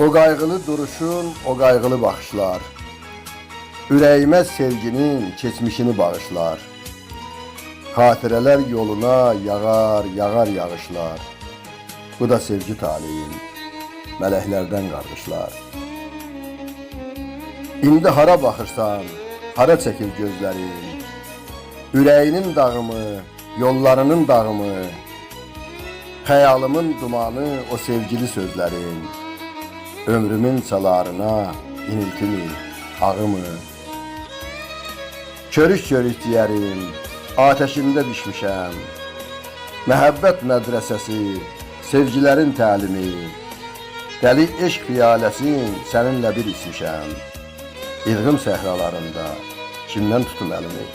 O qayğılı duruşun, o qayğılı baxışlar, ürəyimə sevginin keçmişini bağışlar. Xatirələr yoluna yağar, yağar yağışlar. Bu da sevgi talihim, mələklərdən qardeşlər. İndi hara baxırsan, hara çəkir gözlərin, ürəyinin dağımı, yollarının dağımı, xəyalımın dumanı, o sevgili sözlərin, ömrümün çalarına iniltimi, ağımı. Körük-körük deyərim, ateşində düşmüşəm, məhəbbət mədrəsəsi, sevgilərin təlimi, dəli eşq piyaləsin səninlə bir içmişəm, İlğım səhralarında kimdən tutum əlimi?